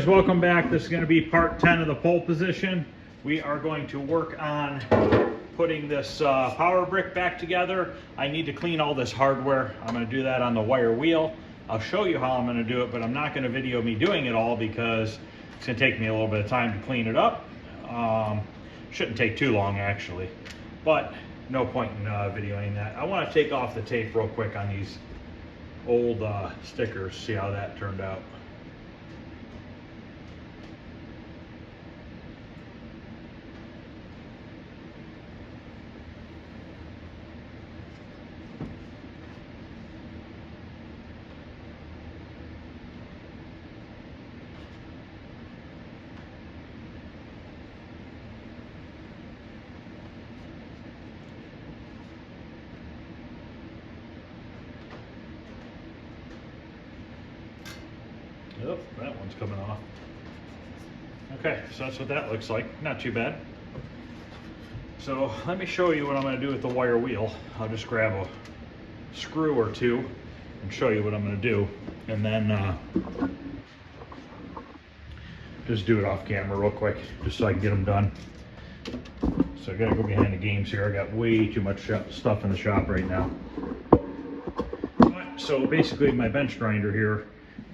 guys, welcome back. This is going to be part 10 of the pole position. We are going to work on putting this power brick back together. I need to clean all this hardware. I'm going to do that on the wire wheel. I'll show you how I'm going to do it, but I'm not going to video me doing it all because it's going to take me a little bit of time to clean it up. Shouldn't take too long actually, but no point in videoing that. I want to take off the tape real quick on these old stickers, see how that turned out. Oh, that one's coming off. Okay, so that's what that looks like. Not too bad. So let me show you what I'm going to do with the wire wheel. I'll just grab a screw or two and show you what I'm going to do, and then just do it off camera real quick just so I can get them done. So I got to go behind the games here. I got way too much stuff in the shop right now. So basically my bench grinder here,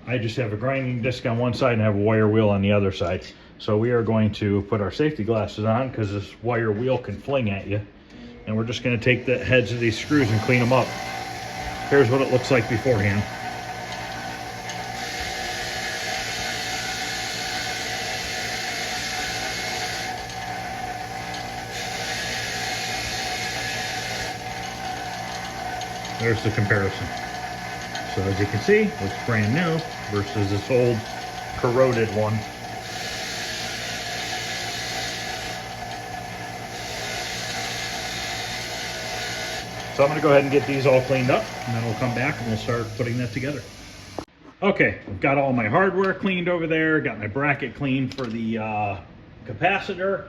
I just have a grinding disc on one side and have a wire wheel on the other side. So we are going to put our safety glasses on because this wire wheel can fling at you. And we're just going to take the heads of these screws and clean them up. Here's what it looks like beforehand. There's the comparison. So as you can see, it looks brand new versus this old corroded one. So I'm going to go ahead and get these all cleaned up, and then we'll come back and we'll start putting that together. Okay, I've got all my hardware cleaned over there, got my bracket cleaned for the capacitor.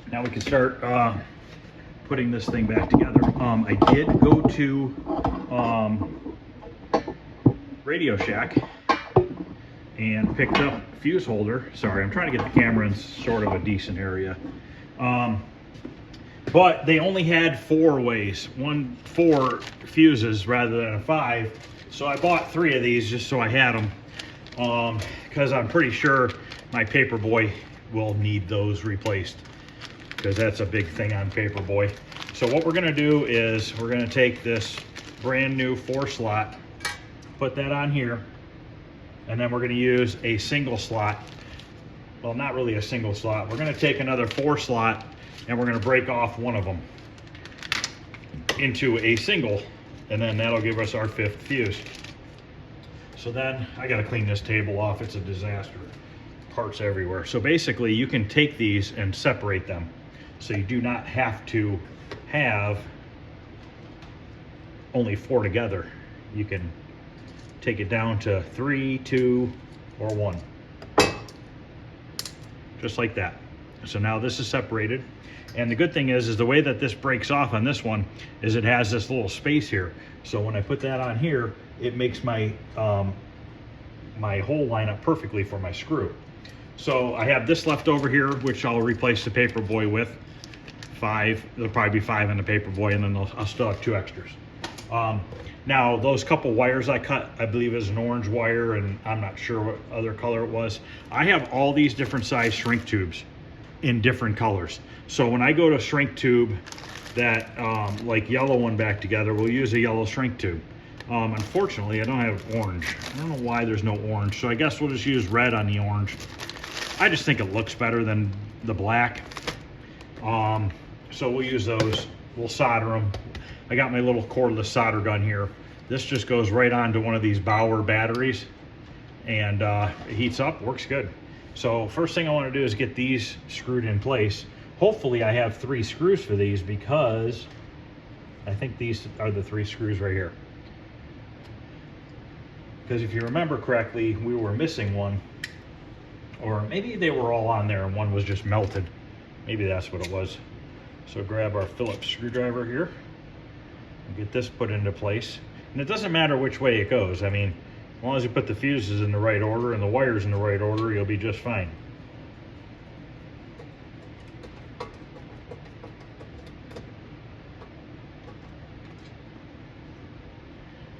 Now we can start putting this thing back together. I did go to Radio Shack and picked up a fuse holder. Sorry, I'm trying to get the camera in sort of a decent area. But they only had 4 fuses rather than a 5. So I bought 3 of these just so I had them. Because I'm pretty sure my Paperboy will need those replaced, because that's a big thing on Paperboy. So what we're gonna do is we're gonna take this brand new 4 slot, put that on here, and then we're gonna use a single slot. Well, not really a single slot. We're gonna take another 4 slot and we're gonna break off one of them into a single, and then that'll give us our 5th fuse. So then I gotta clean this table off. It's a disaster. Parts everywhere. So basically you can take these and separate them. So you do not have to have only 4 together. You can take it down to 3, 2, or 1. Just like that. So now this is separated. And the good thing is the way that this breaks off on this one is it has this little space here. So when I put that on here, it makes my my hole line up perfectly for my screw. So I have this left over here, which I'll replace the Paperboy with. 5, there'll probably be 5 in the Paperboy, and then I'll still have 2 extras. Now those couple wires I cut, I believe is an orange wire, and I'm not sure what other color it was. I have all these different size shrink tubes in different colors. So when I go to shrink tube that like yellow one back together, we'll use a yellow shrink tube. Unfortunately, I don't have orange. I don't know why there's no orange, so I guess we'll just use red on the orange. I just think it looks better than the black. So we'll use those. We'll solder them. I got my little cordless solder gun here. This just goes right onto one of these Bauer batteries, and it heats up, works good. So first thing I want to do is get these screwed in place. Hopefully I have 3 screws for these, because I think these are the 3 screws right here. Because if you remember correctly, we were missing one, or maybe they were all on there and one was just melted. Maybe that's what it was. So grab our Phillips screwdriver here and get this put into place. And it doesn't matter which way it goes. I mean, As long as you put the fuses in the right order and the wires in the right order, you'll be just fine.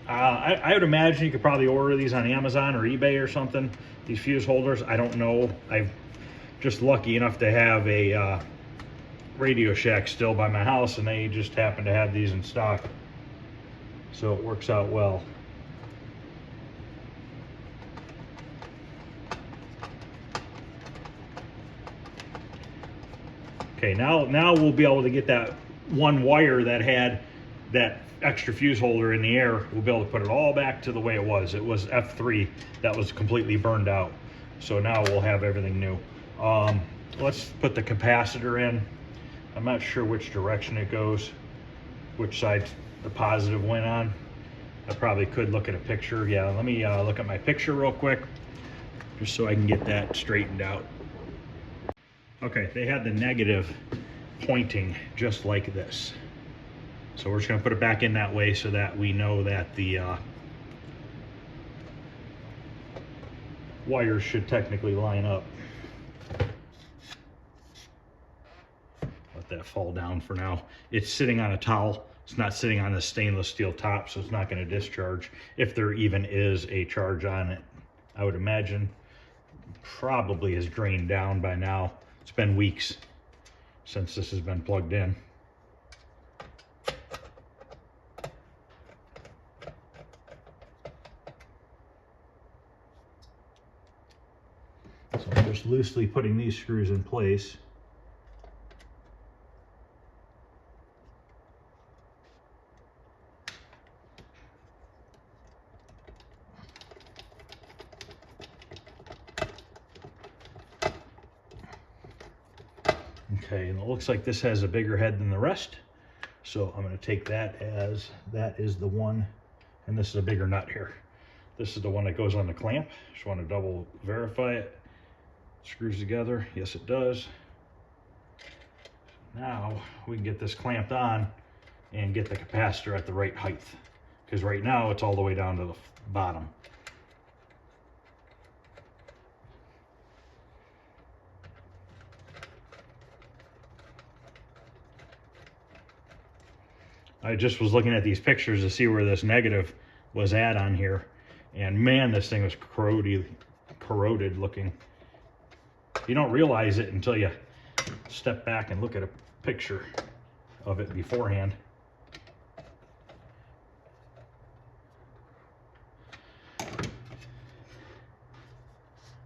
I would imagine you could probably order these on Amazon or eBay or something, these fuse holders. I don't know. I'm just lucky enough to have a Radio Shack still by my house, and they just happen to have these in stock. So it works out well. Okay, now we'll be able to get that one wire that had that extra fuse holder in the air. We'll be able to put it all back to the way it was. It was F3 that was completely burned out. So now we'll have everything new. Let's put the capacitor in. I'm not sure which direction it goes, which side the positive went on. I probably could look at a picture. Yeah, let me look at my picture real quick, just so I can get that straightened out. Okay, they had the negative pointing just like this. So we're just gonna put it back in that way so that we know that the wires should technically line up. Let that fall down for now. It's sitting on a towel. It's not sitting on a stainless steel top, so it's not gonna discharge if there even is a charge on it. I would imagine probably has drained down by now. It's been weeks since this has been plugged in. So I'm just loosely putting these screws in place. Okay, and it looks like this has a bigger head than the rest. So I'm going to take that as that is the one, and this is a bigger nut here. This is the one that goes on the clamp. Just want to double verify it. Screws together. Yes, it does. Now we can get this clamped on and get the capacitor at the right height, because right now it's all the way down to the bottom. I just was looking at these pictures to see where this negative was at on here, and man, this thing was corroded looking. You don't realize it until you step back and look at a picture of it beforehand.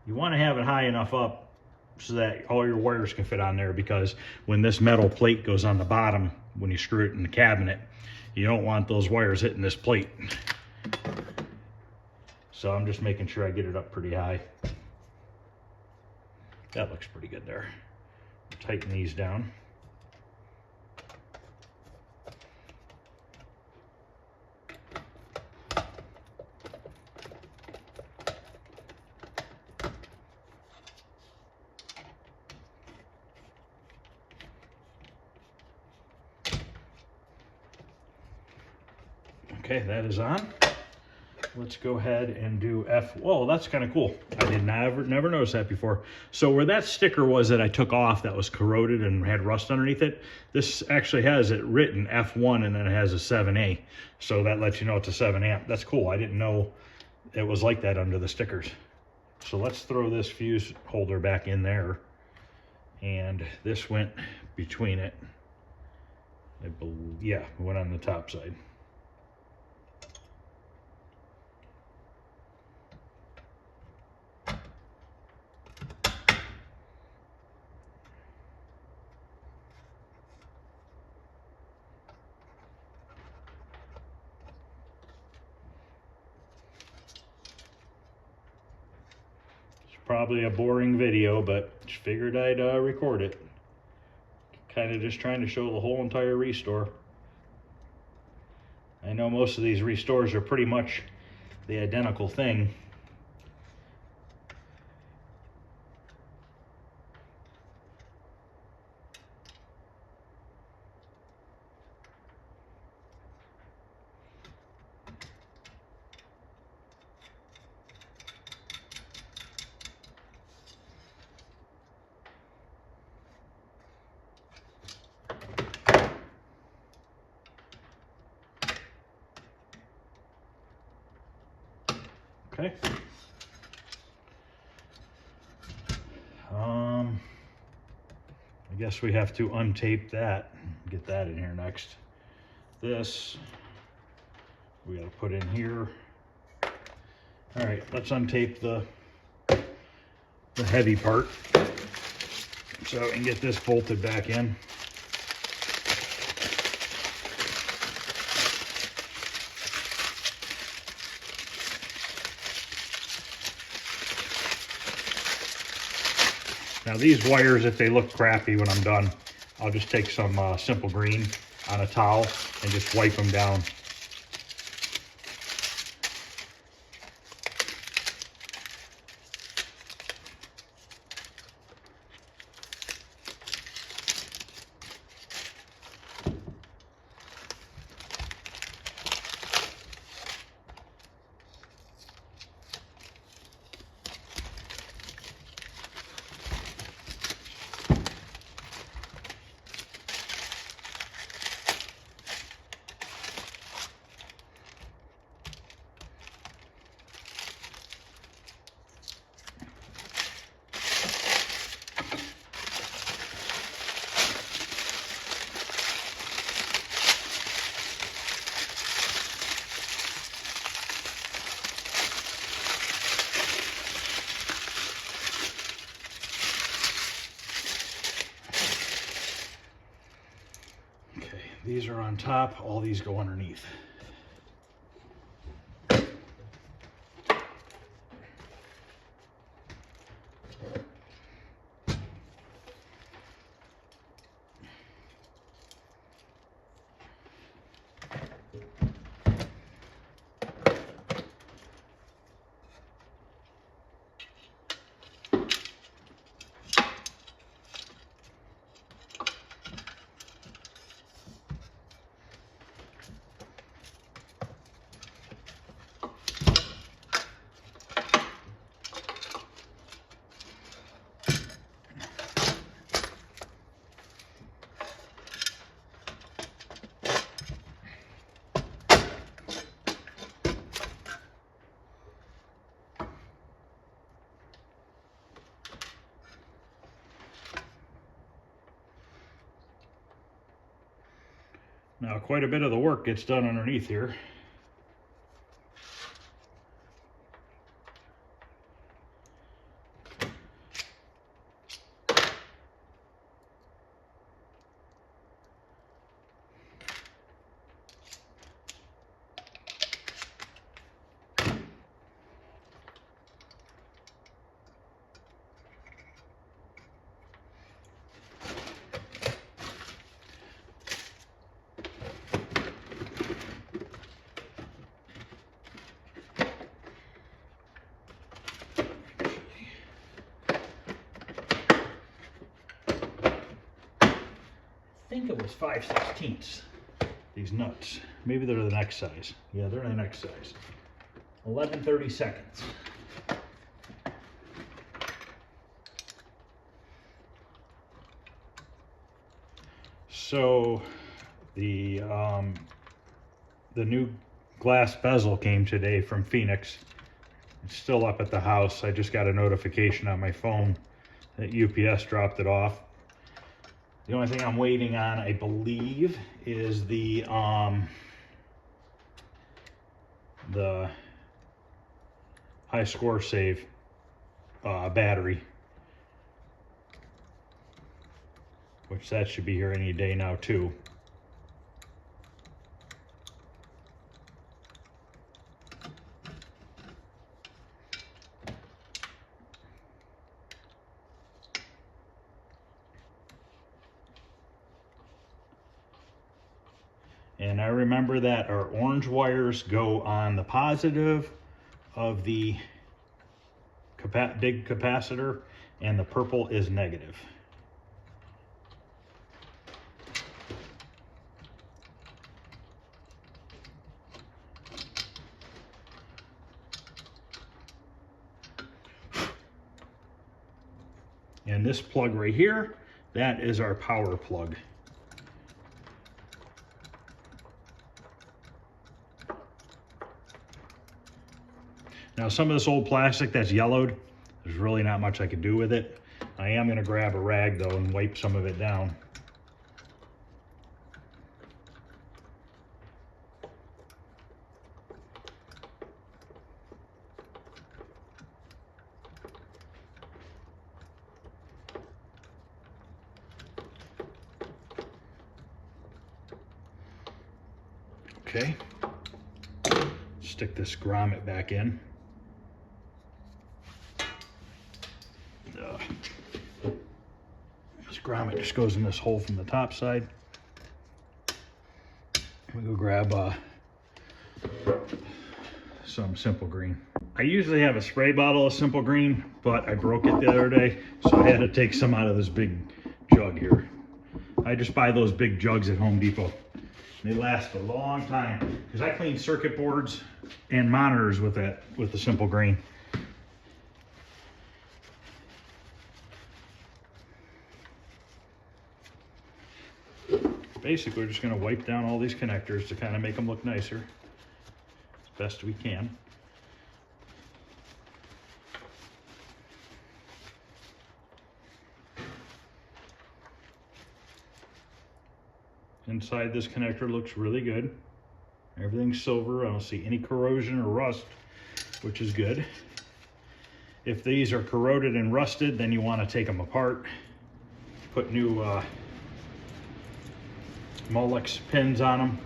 You want to have it high enough up so that all your wires can fit on there, because when this metal plate goes on the bottom, when you screw it in the cabinet, you don't want those wires hitting this plate. So I'm just making sure I get it up pretty high. That looks pretty good there. Tighten these down. Okay, that is on. Let's go ahead and do F. Whoa, that's kind of cool. I did never notice that before. So where that sticker was that I took off that was corroded and had rust underneath it, this actually has it written F1 and then it has a 7A. So that lets you know it's a 7 amp. That's cool. I didn't know it was like that under the stickers. So let's throw this fuse holder back in there. And this went between it. Yeah, it went on the top side. Probably a boring video, but just figured I'd record it. Kind of just trying to show the whole entire restore. I know most of these restores are pretty much the identical thing. Okay. I guess we have to untape that, get that in here next. This we gotta put in here. All right, let's untape the heavy part so I can get this bolted back in. Now these wires, if they look crappy when I'm done, I'll just take some simple green on a towel and just wipe them down. These are on top, all these go underneath. Now quite a bit of the work gets done underneath here. I think it was 5/16, these nuts. Maybe they're the next size. Yeah, they're the next size. 11/32. So the new glass bezel came today from Phoenix. It's still up at the house. I just got a notification on my phone that UPS dropped it off. The only thing I'm waiting on, I believe, is the high score save battery, which that should be here any day now too. And I remember that our orange wires go on the positive of the big capacitor, and the purple is negative. And this plug right here, that is our power plug. Now some of this old plastic that's yellowed, there's really not much I can do with it. I am going to grab a rag though and wipe some of it down. Okay, stick this grommet back in. This grommet just goes in this hole from the top side. We go grab some Simple Green. I usually have a spray bottle of Simple Green, but I broke it the other day, so I had to take some out of this big jug here. I just buy those big jugs at Home Depot. They last a long time because I clean circuit boards and monitors with the Simple Green. Basically, we're just going to wipe down all these connectors to kind of make them look nicer as best we can. Inside this connector looks really good. Everything's silver. I don't see any corrosion or rust, which is good. If these are corroded and rusted, then you want to take them apart, put new Molex pins on them.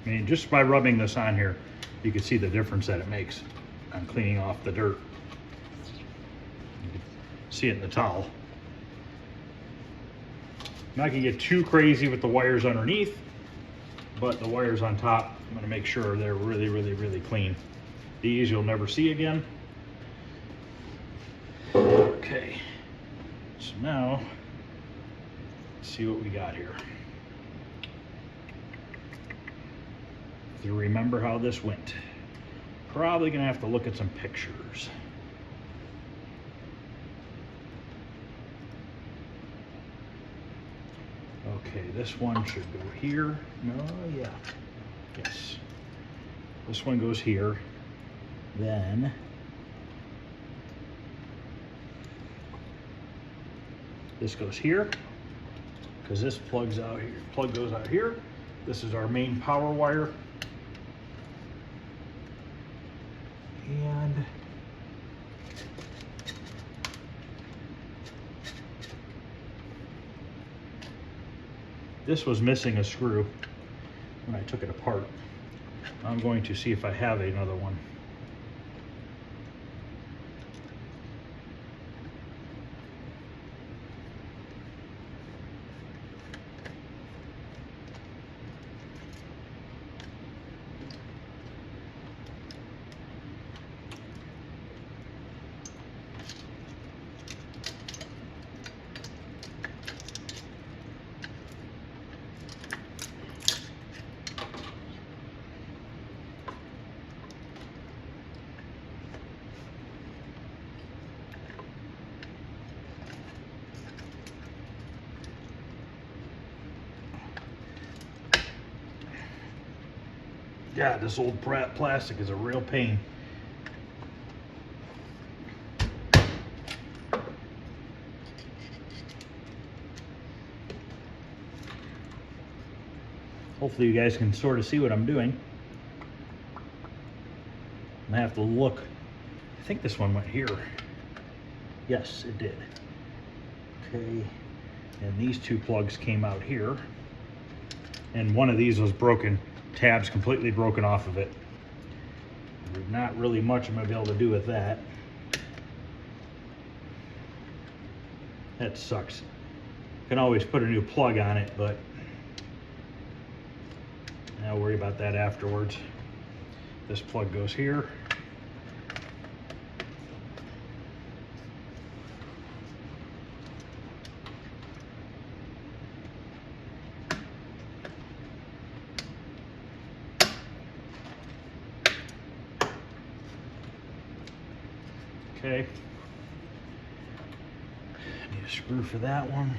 I mean, just by rubbing this on here, you can see the difference that it makes on cleaning off the dirt. You can see it in the towel. I'm not gonna get too crazy with the wires underneath, but the wires on top, I'm gonna make sure they're really, really, really clean. These you'll never see again. Okay, so now, let's see what we got here. To remember how this went. Probably gonna have to look at some pictures. Okay, this one should go here. No, yeah, yes. This one goes here. Then this goes here because this plugs out here. Plug goes out here. This is our main power wire. And this was missing a screw when I took it apart. I'm going to see if I have another one. God, this old plastic is a real pain. Hopefully you guys can sort of see what I'm doing. I have to look. I think this one went here. Yes, it did. Okay, and these two plugs came out here. And one of these was broken. Tabs completely broken off of it. There's not really much I'm going to be able to do with that. That sucks. Can always put a new plug on it, but I'll worry about that afterwards. This plug goes here. Okay. I need to Screw for that one.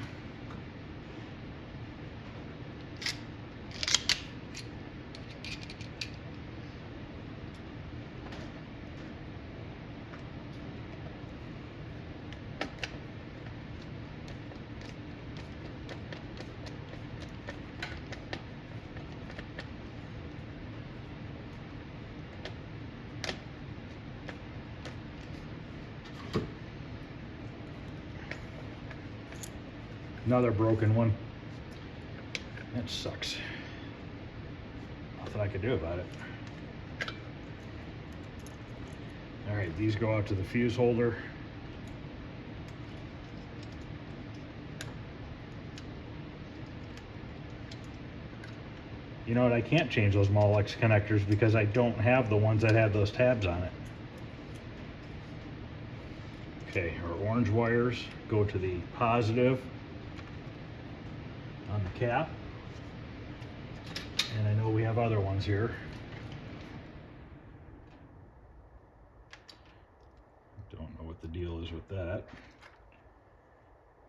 Another broken one. That sucks. Nothing I could do about it. All right, these go out to the fuse holder. You know what, I can't change those Molex connectors because I don't have the ones that have those tabs on it. Okay, our orange wires go to the positive on the cap. And I know we have other ones here. Don't know what the deal is with that,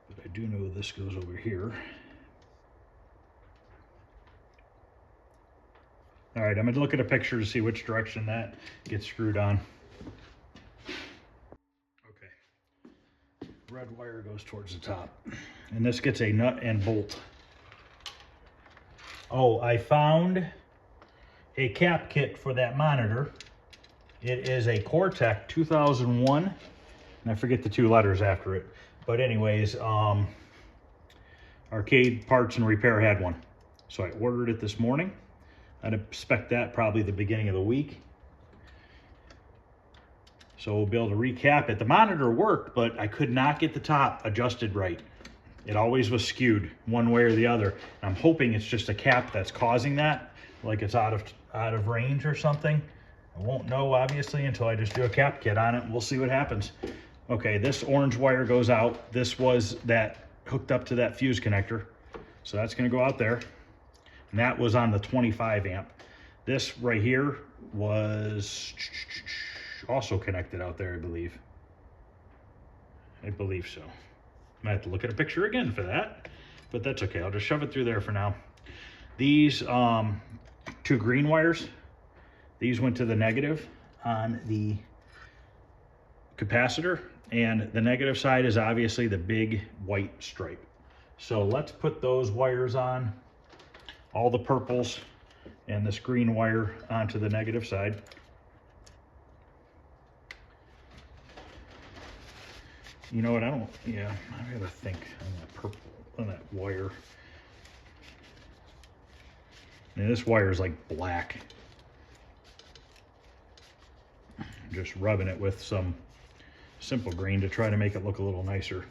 but I do know this goes over here. All right, I'm gonna look at a picture to see which direction that gets screwed on. Okay, red wire goes towards the top, and this gets a nut and bolt. Oh, I found a cap kit for that monitor. It is a Cortec 2001, and I forget the 2 letters after it. But anyways, Arcade Parts and Repair had one. So I ordered it this morning. I'd expect that probably the beginning of the week. So we'll be able to recap it. The monitor worked, but I could not get the top adjusted right. It always was skewed one way or the other. I'm hoping it's just a cap that's causing that, like it's out of range or something. I won't know obviously until I just do a cap kit on it. We'll see what happens. Okay, this orange wire goes out. This was that hooked up to that fuse connector. So that's gonna go out there. And that was on the 25 amp. This right here was also connected out there, I believe. I believe so. I might have to look at a picture again for that, but that's okay. I'll just shove it through there for now. These 2 green wires, these went to the negative on the capacitor, and the negative side is obviously the big white stripe. So let's put those wires on, all the purples and this green wire onto the negative side. You know what, I gotta think on that purple, on that wire. And this wire is like black. Just rubbing it with some simple green to try to make it look a little nicer.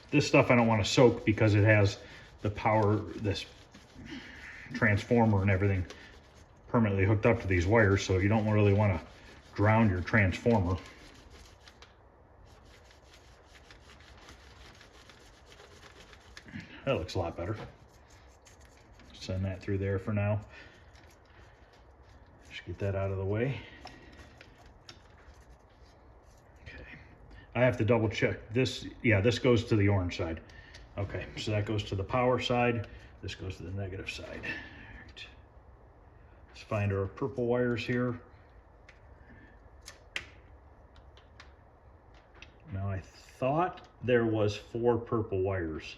This stuff I don't want to soak because it has the power, this transformer and everything permanently hooked up to these wires, so you don't really want to drown your transformer. That looks a lot better. Send that through there for now. Just get that out of the way. I have to double check this. Yeah, this goes to the orange side. Okay, so that goes to the power side. This goes to the negative side. Right. Let's find our purple wires here. Now I thought there was 4 purple wires.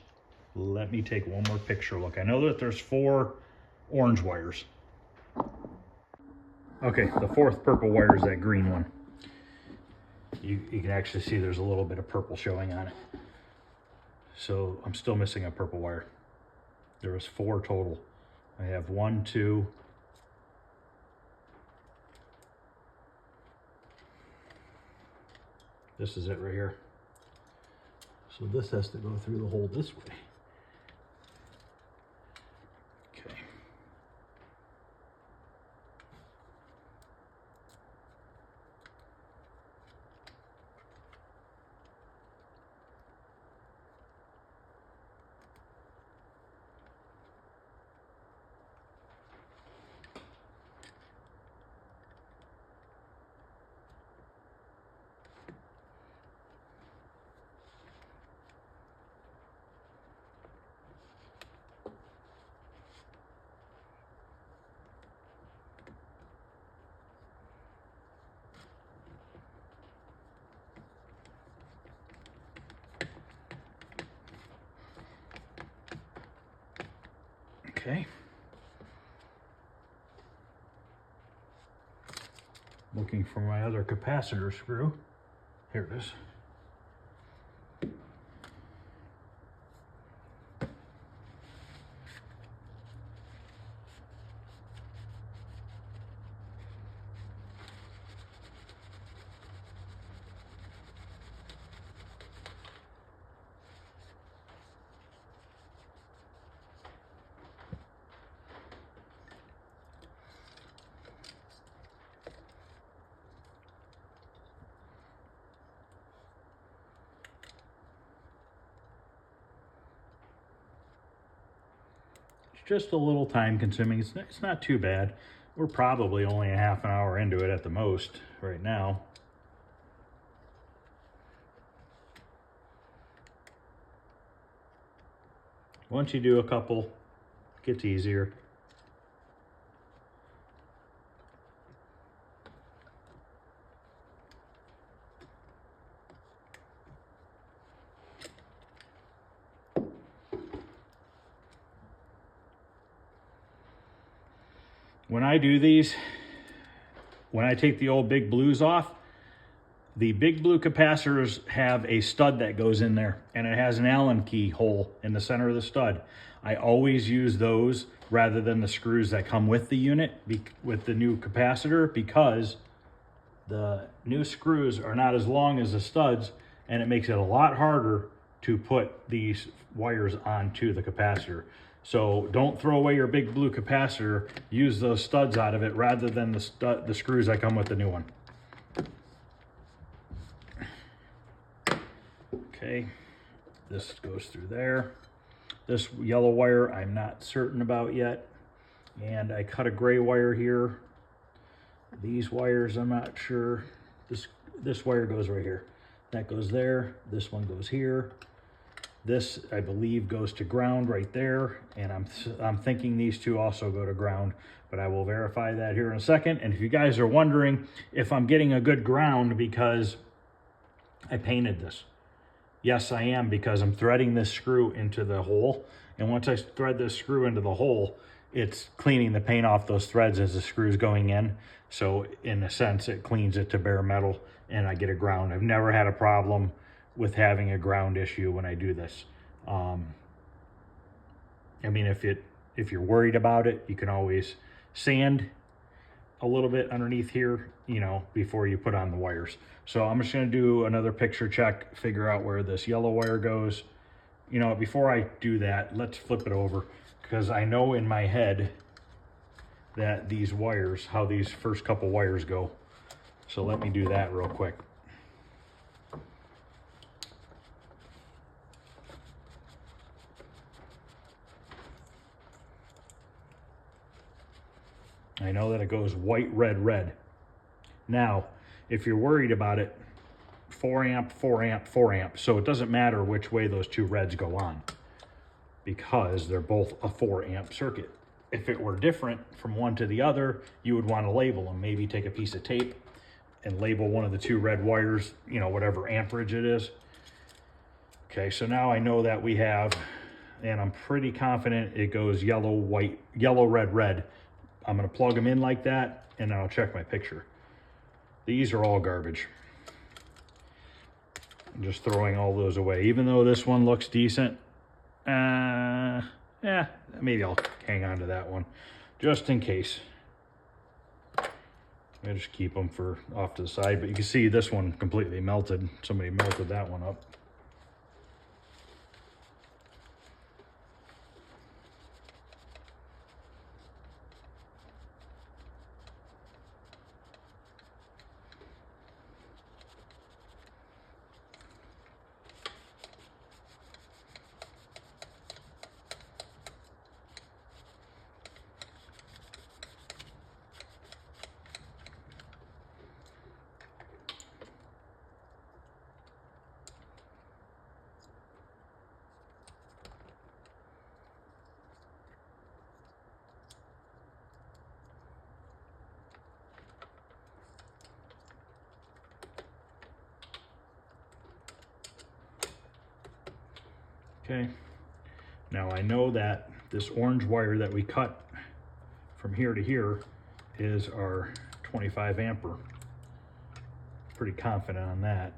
Let me take one more picture look. I know that there's 4 orange wires. Okay, the 4th purple wire is that green one. You can actually see there's a little bit of purple showing on it. So I'm still missing a purple wire. There was 4 total. I have 1, 2. This is it right here. So this has to go through the hole this way. Okay. Okay. Looking for my other capacitor screw. Here it is. Just a little time consuming. It's not too bad. We're probably only a half an hour into it at the most right now. Once you do a couple, it gets easier. When I do these, when I take the old big blues off, the big blue capacitors have a stud that goes in there, and it has an Allen key hole in the center of the stud. I always use those rather than the screws that come with the unit with the new capacitor, because the new screws are not as long as the studs, and it makes it a lot harder to put these wires onto the capacitor. So don't throw away your big blue capacitor. Use those studs out of it rather than the screws that come with the new one. Okay, this goes through there. This yellow wire I'm not certain about yet. And I cut a gray wire here. These wires I'm not sure. This wire goes right here. That goes there. This one goes here. This, I believe, goes to ground right there, and I'm thinking these two also go to ground, but I will verify that here in a second. And if you guys are wondering if I'm getting a good ground because I painted this, yes, I am, because I'm threading this screw into the hole, and once I thread this screw into the hole, it's cleaning the paint off those threads as the screw's going in. So in a sense, it cleans it to bare metal, and I get a ground. I've never had a problem with having a ground issue when I do this. I mean, if you're worried about it, you can always sand a little bit underneath here, you know, before you put on the wires. So I'm just gonna do another picture check, figure out where this yellow wire goes. You know, before I do that, let's flip it over, because I know in my head that these wires, how these first couple wires go. So let me do that real quick. I know that it goes white, red, red. Now, if you're worried about it, 4 amp, 4 amp, 4 amp. So it doesn't matter which way those two reds go on, because they're both a 4 amp circuit. If it were different from one to the other, you would want to label them. Maybe take a piece of tape and label one of the two red wires, you know, whatever amperage it is. Okay, so now I know that we have, and I'm pretty confident it goes yellow, white, yellow, red, red. I'm gonna plug them in like that, and then I'll check my picture. These are all garbage. I'm just throwing all those away. Even though this one looks decent, yeah, maybe I'll hang on to that one, just in case. I just keep them for off to the side, but you can see this one completely melted. Somebody melted that one up. Okay, now I know that this orange wire that we cut from here to here is our 25 ampere. Pretty confident on that.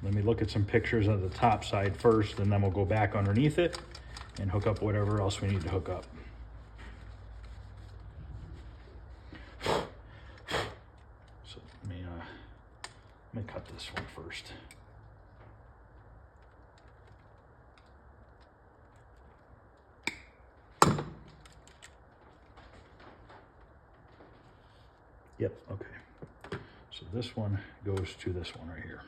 Let me look at some pictures of the top side first, and then we'll go back underneath it and hook up whatever else we need to hook up. So let me cut this one first. Yep, okay. So this one goes to this one right here.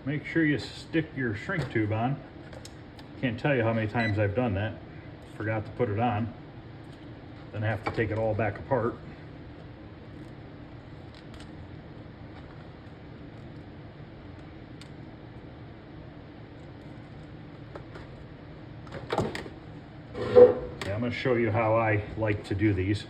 Make sure you stick your shrink tube on. Can't tell you how many times I've done that. Forgot to put it on. Then I have to take it all back apart. Yeah, I'm going to show you how I like to do these.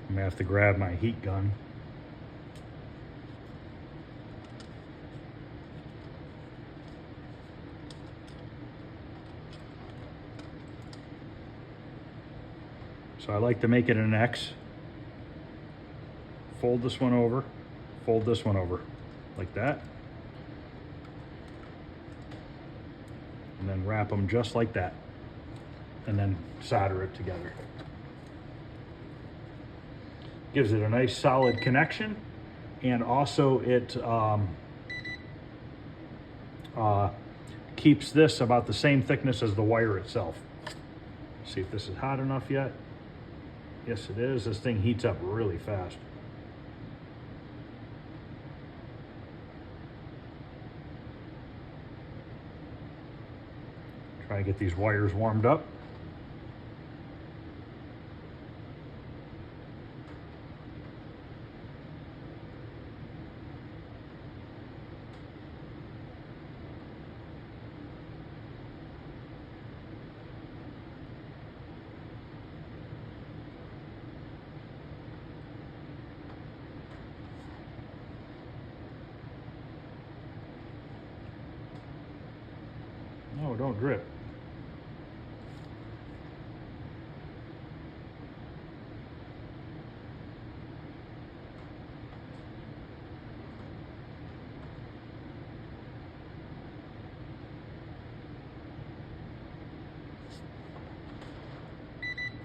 I'm gonna have to grab my heat gun. So I like to make it an X. Fold this one over, fold this one over, like that. And then wrap them just like that. And then solder it together. Gives it a nice solid connection, and also it keeps this about the same thickness as the wire itself. See if this is hot enough yet. Yes, it is. This thing heats up really fast. Try to get these wires warmed up. No, don't drip.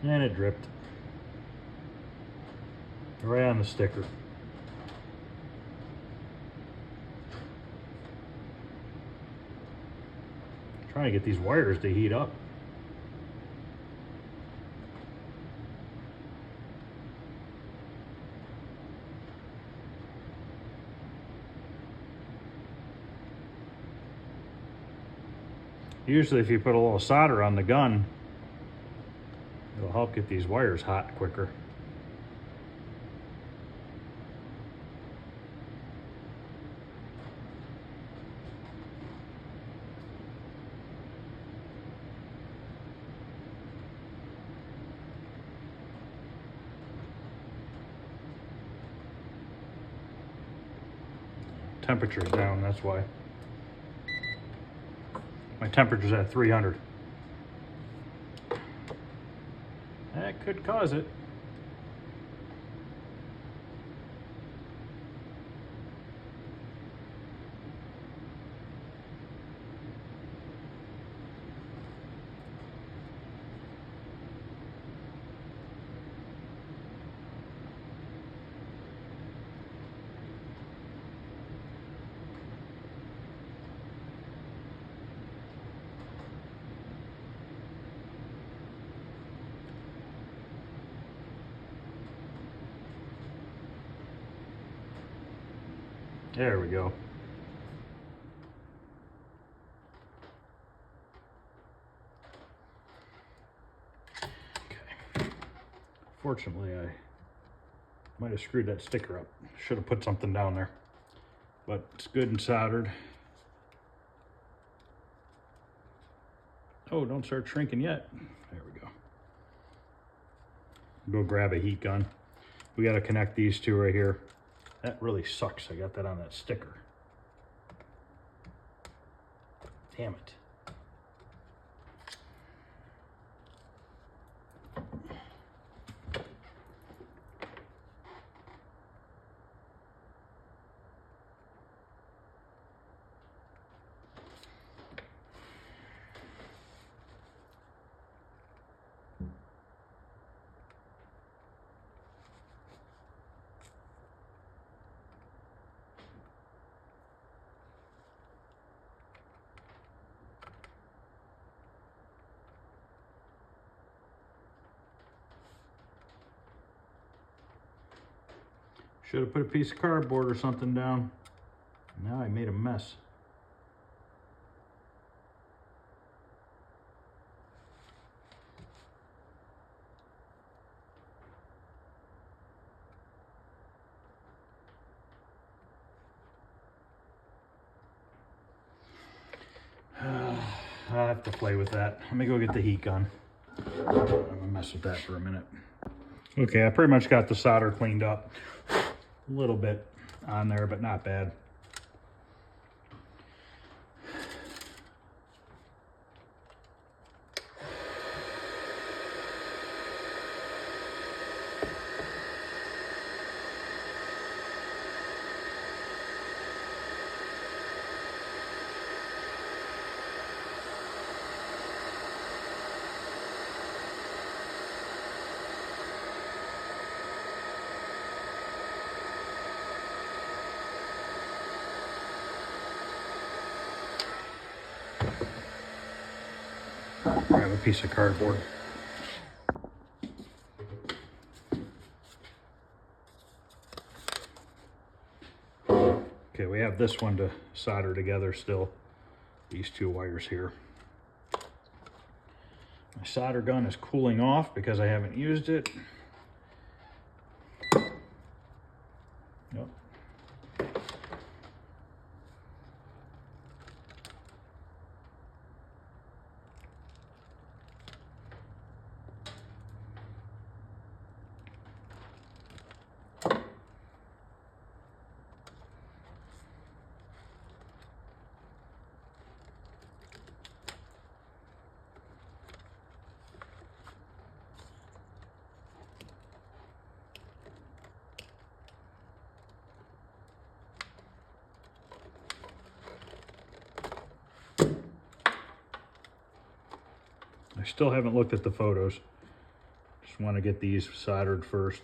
And it dripped. Right on the sticker. Trying to get these wires to heat up. Usually if you put a little solder on the gun, it'll help get these wires hot quicker. temperature's down, that's why. My temperature's at 300. That could cause it. There we go. Okay. Fortunately, I might have screwed that sticker up. Should have put something down there. But it's good and soldered. Oh, don't start shrinking yet. There we go. Go grab a heat gun. We got to connect these two right here. That really sucks. I got that on that sticker. Damn it. Should have put a piece of cardboard or something down. Now I made a mess. I have to play with that. Let me go get the heat gun. I'm gonna mess with that for a minute. Okay, I pretty much got the solder cleaned up. A little bit on there, but not bad. Grab a piece of cardboard. Okay, we have this one to solder together still. These two wires here. My solder gun is cooling off because I haven't used it. Yep. I still haven't looked at the photos. Just want to get these soldered first.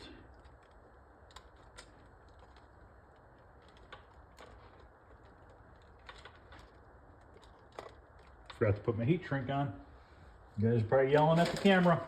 Forgot to put my heat shrink on. You guys are probably yelling at the camera.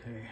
Okay.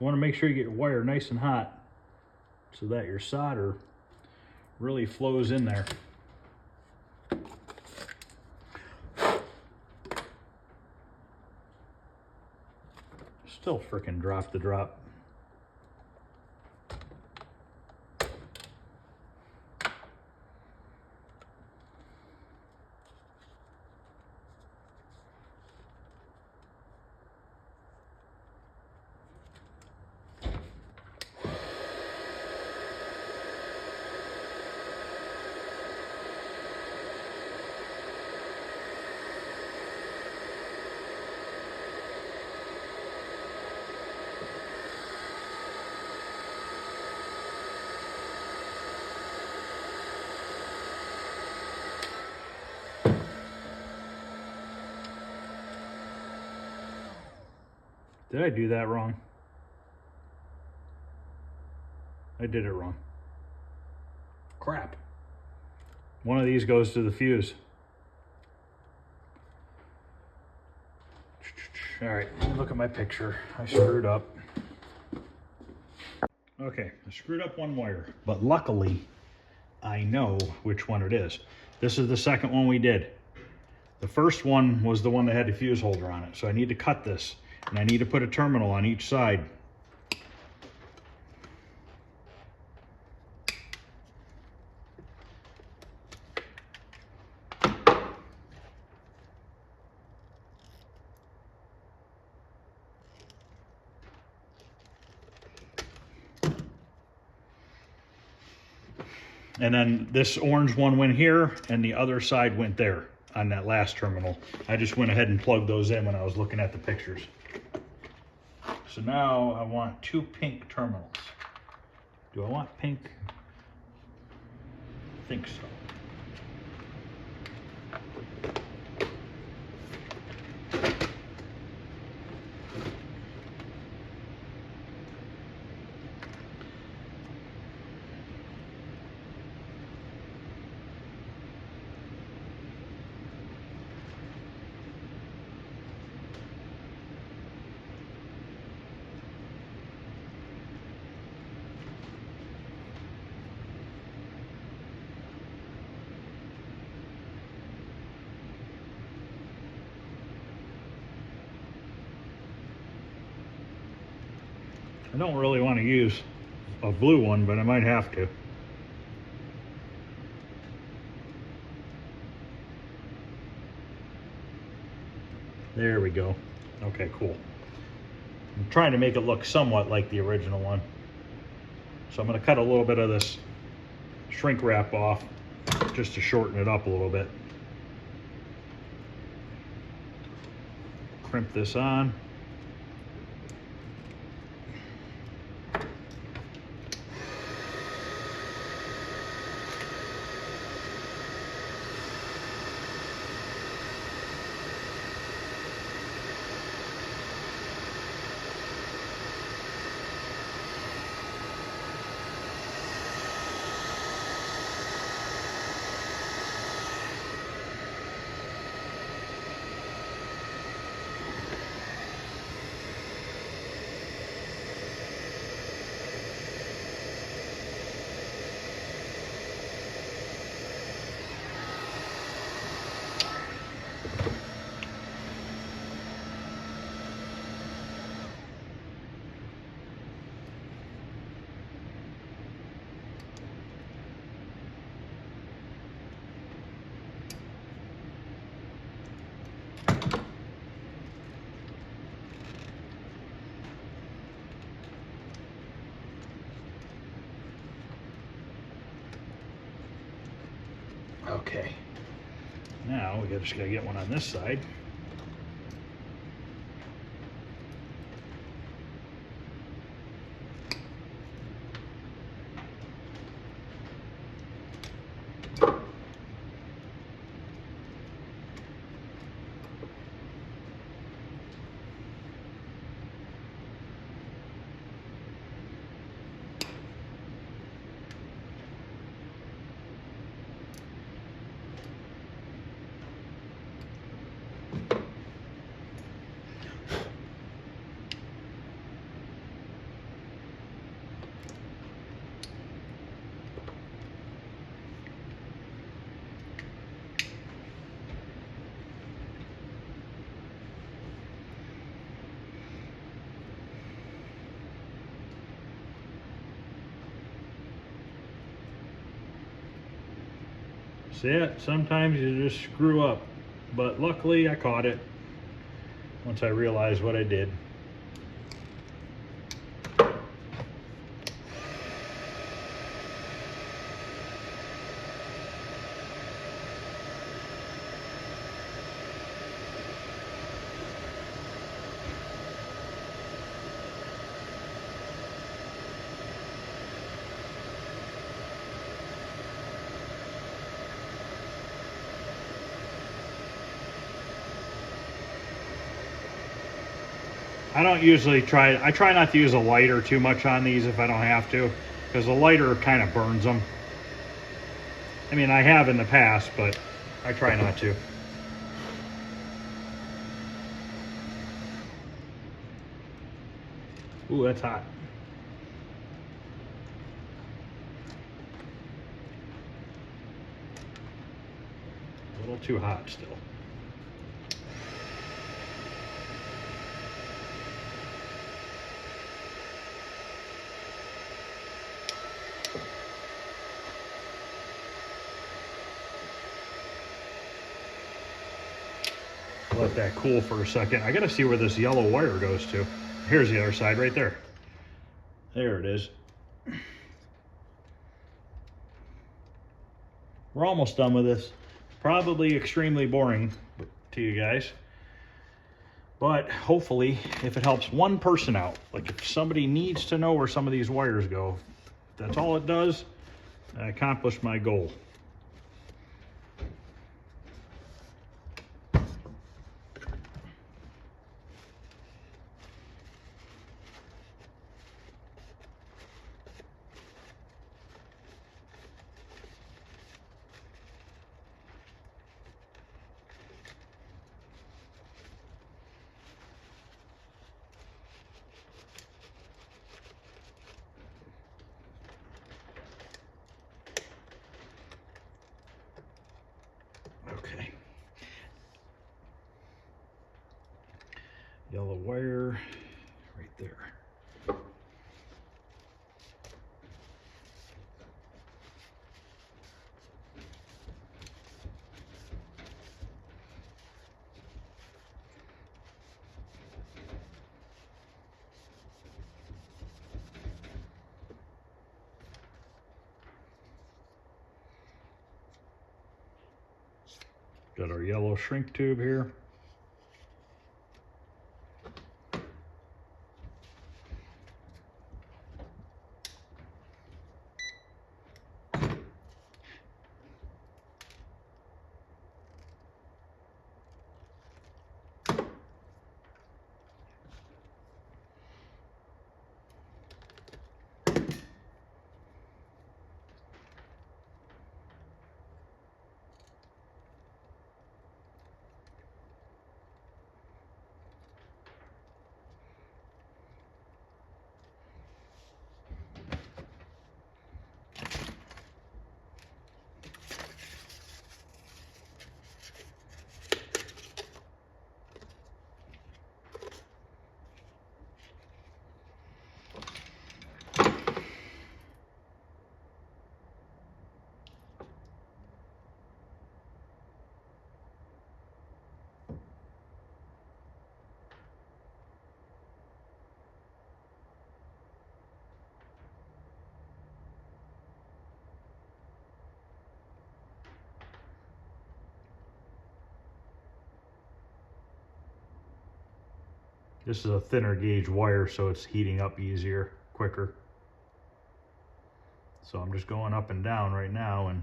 You want to make sure you get your wire nice and hot so that your solder really flows in there. Still frickin' drop the drop. Did I do that wrong? I did it wrong. Crap. One of these goes to the fuse. All right, let me look at my picture. I screwed up. Okay, I screwed up one wire, but luckily I know which one it is. This is the second one we did. The first one was the one that had the fuse holder on it, so I need to cut this. And I need to put a terminal on each side. And then this orange one went here and the other side went there on that last terminal. I just went ahead and plugged those in when I was looking at the pictures. So now I want two pink terminals. Do I want pink? I think so. I don't really want to use a blue one, but I might have to. There we go. Okay, cool. I'm trying to make it look somewhat like the original one. So I'm going to cut a little bit of this shrink wrap off just to shorten it up a little bit. Crimp this on. Okay. Now we just gotta get one on this side. See it? Sometimes you just screw up, but luckily I caught it once I realized what I did. I don't usually I try not to use a lighter too much on these if I don't have to, because the lighter kind of burns them. I mean, I have in the past, but I try not to. Ooh, that's hot. A little too hot still. Let that cool for a second. I gotta see where this yellow wire goes to. Here's the other side right there. There it is. We're almost done with this. Probably extremely boring to you guys, but hopefully if it helps one person out, like if somebody needs to know where some of these wires go, if that's all it does, I accomplished my goal. Okay. Yellow wire right there. Got our yellow shrink tube here. This is a thinner gauge wire, so it's heating up easier, quicker. So I'm just going up and down right now and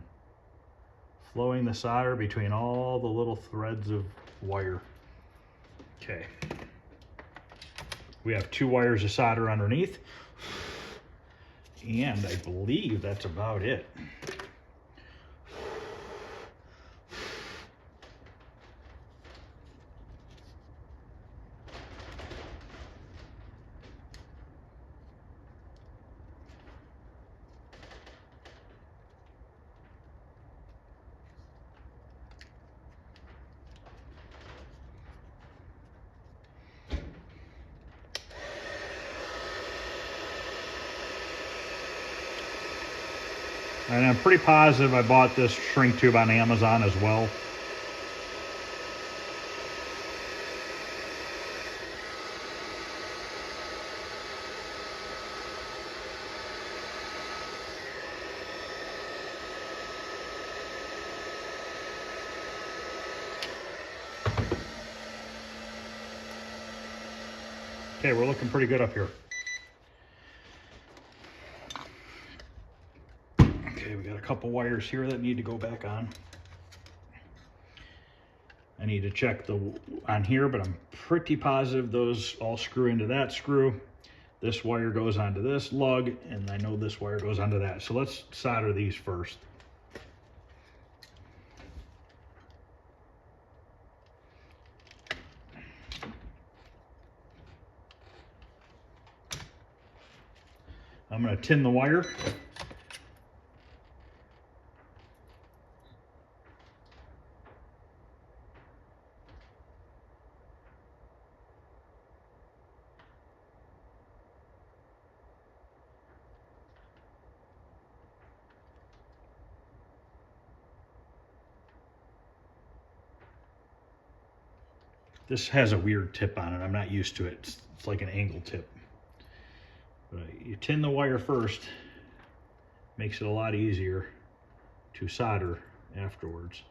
flowing the solder between all the little threads of wire. Okay. We have 2 wires of solder underneath, and I believe that's about it. And I'm pretty positive I bought this shrink tube on Amazon as well. Okay, we're looking pretty good up here. Okay, we got a couple wires here that need to go back on. I need to check on here, but I'm pretty positive those all screw into that screw. This wire goes onto this lug, and I know this wire goes onto that. So let's solder these first. I'm going to tin the wire. This has a weird tip on it. I'm not used to it. It's like an angle tip. But you tin the wire first. Makes it a lot easier to solder afterwards.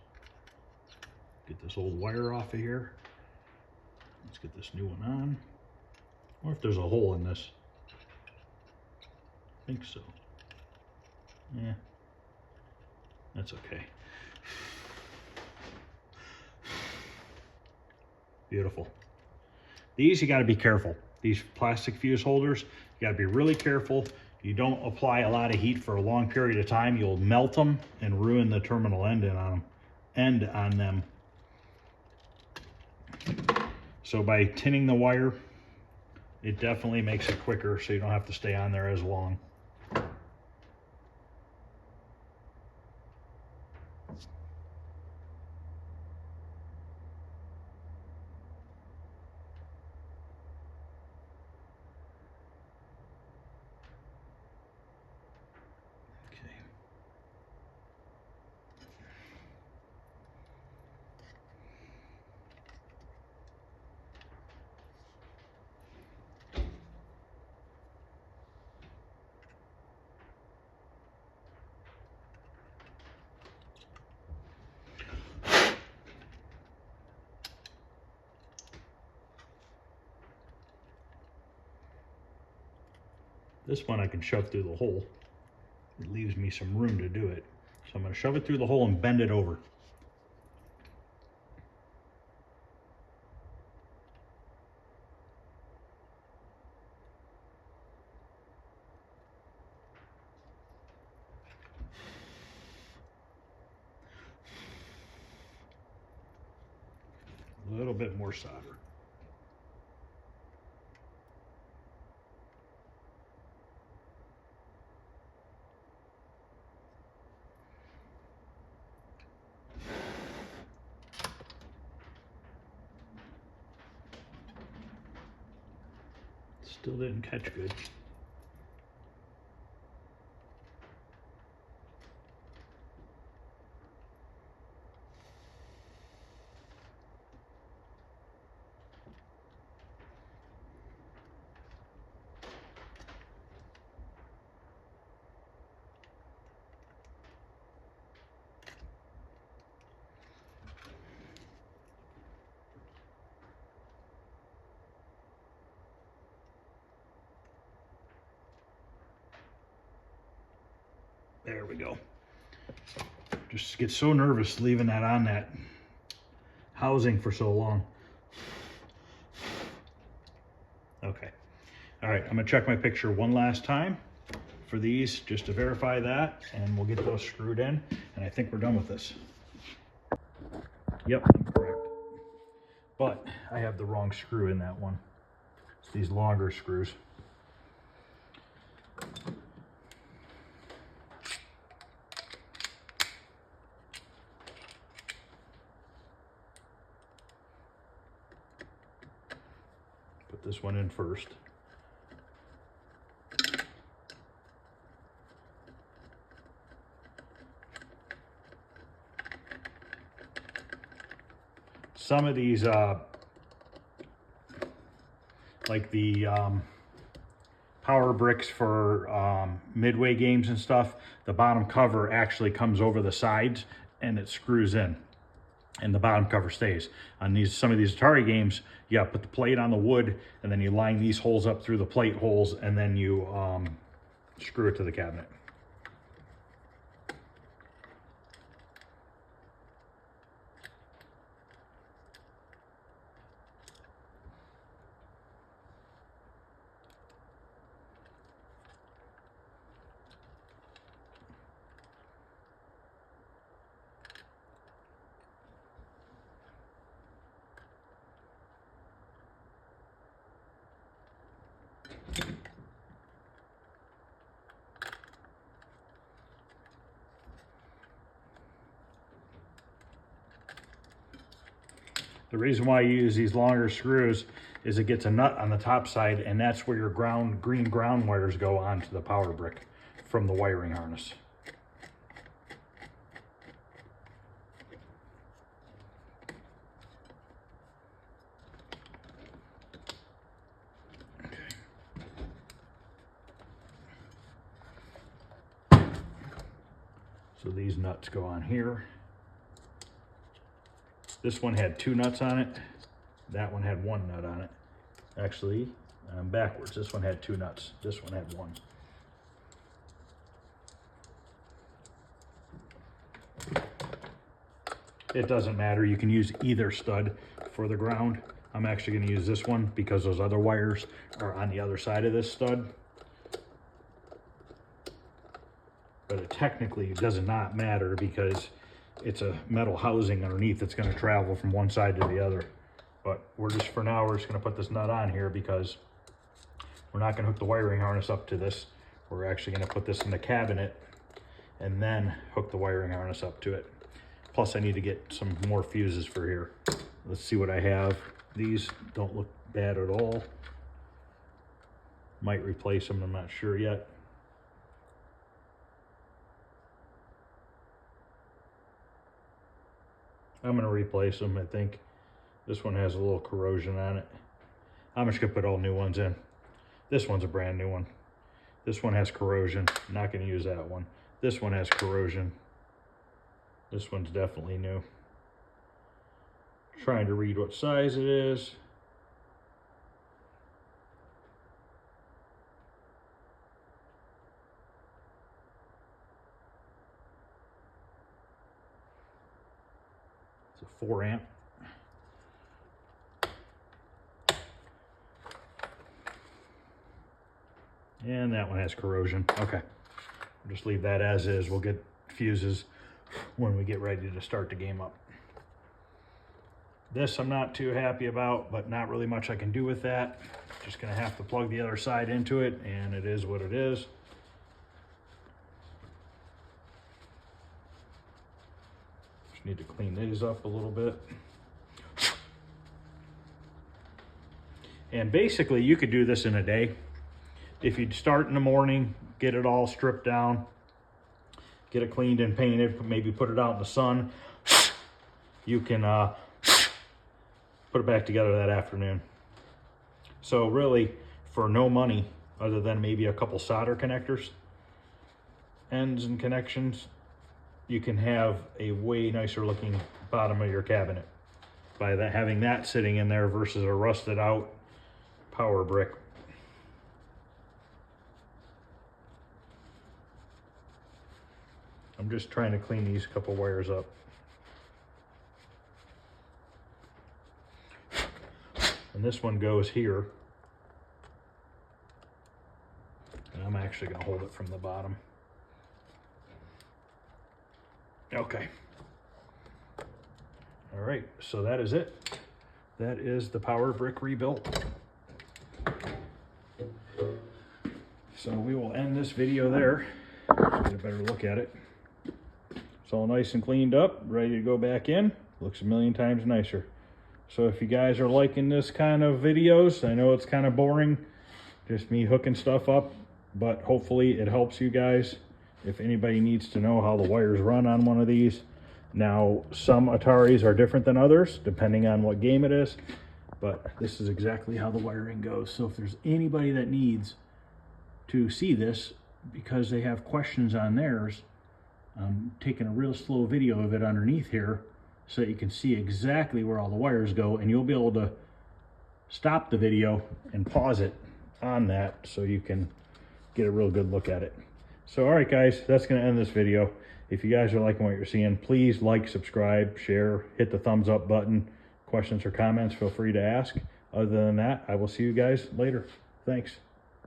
Get this old wire off of here. Let's get this new one on. Or if there's a hole in this. I think so. Yeah, that's okay. Beautiful. These, you got to be careful. These plastic fuse holders, you got to be really careful. You don't apply a lot of heat for a long period of time, you'll melt them and ruin the terminal end on them. So by tinning the wire, it definitely makes it quicker, so you don't have to stay on there as long. This one I can shove through the hole. It leaves me some room to do it. So I'm going to shove it through the hole and bend it over. A little bit more solder. Still didn't catch good. There we go. Just get so nervous leaving that on that housing for so long. Okay. All right, I'm gonna check my picture one last time for these just to verify that, and we'll get those screwed in, and I think we're done with this. Yep, I'm correct. But I have the wrong screw in that one. It's these longer screws. Put this one in first. Some of these, like the power bricks for midway games and stuff, the bottom cover actually comes over the sides and it screws in, and the bottom cover stays. On some of these Atari games, you gotta put the plate on the wood, and then you line these holes up through the plate holes, and then you screw it to the cabinet. The reason why you use these longer screws is it gets a nut on the top side, and that's where your green ground wires go onto the power brick from the wiring harness. Okay. So these nuts go on here. This one had 2 nuts on it. That one had 1 nut on it. Actually, I'm backwards. This one had 2 nuts. This one had 1. It doesn't matter. You can use either stud for the ground. I'm actually going to use this one because those other wires are on the other side of this stud. But it technically does not matter because it's a metal housing underneath that's going to travel from one side to the other. But we're just, for now, we're just going to put this nut on here because we're not going to hook the wiring harness up to this. We're actually going to put this in the cabinet and then hook the wiring harness up to it. Plus I need to get some more fuses for here. Let's see what I have. These don't look bad at all. Might replace them, I'm not sure yet. I'm gonna replace them, I think. This one has a little corrosion on it. I'm just gonna put all new ones in. This one's a brand new one. This one has corrosion, not gonna use that one. This one has corrosion. This one's definitely new. Trying to read what size it is. It's a 4 amp. And that one has corrosion. Okay, we'll just leave that as is. We'll get fuses when we get ready to start the game up. This I'm not too happy about, but not really much I can do with that. Just gonna have to plug the other side into it, and it is what it is. Just need to clean these up a little bit. And basically you could do this in a day. If you'd start in the morning, get it all stripped down, get it cleaned and painted, maybe put it out in the sun, you can put it back together that afternoon. So really, for no money, other than maybe a couple solder connectors, ends and connections, you can have a way nicer looking bottom of your cabinet by having that sitting in there versus a rusted out power brick. I'm just trying to clean these couple wires up. And this one goes here. And I'm actually going to hold it from the bottom. Okay. All right, so that is it. That is the power brick rebuilt. So we will end this video there. Get a better look at it. It's all nice and cleaned up, ready to go back in. Looks a million times nicer. So if you guys are liking this kind of videos, I know it's kind of boring, just me hooking stuff up, but hopefully it helps you guys. If anybody needs to know how the wires run on one of these. Now, some Ataris are different than others, depending on what game it is, but this is exactly how the wiring goes. So if there's anybody that needs to see this because they have questions on theirs, I'm taking a real slow video of it underneath here so that you can see exactly where all the wires go, and you'll be able to stop the video and pause it on that so you can get a real good look at it. So all right guys, that's going to end this video. If you guys are liking what you're seeing, please like, subscribe, share, hit the thumbs up button. Questions or comments, feel free to ask. Other than that, I will see you guys later. Thanks.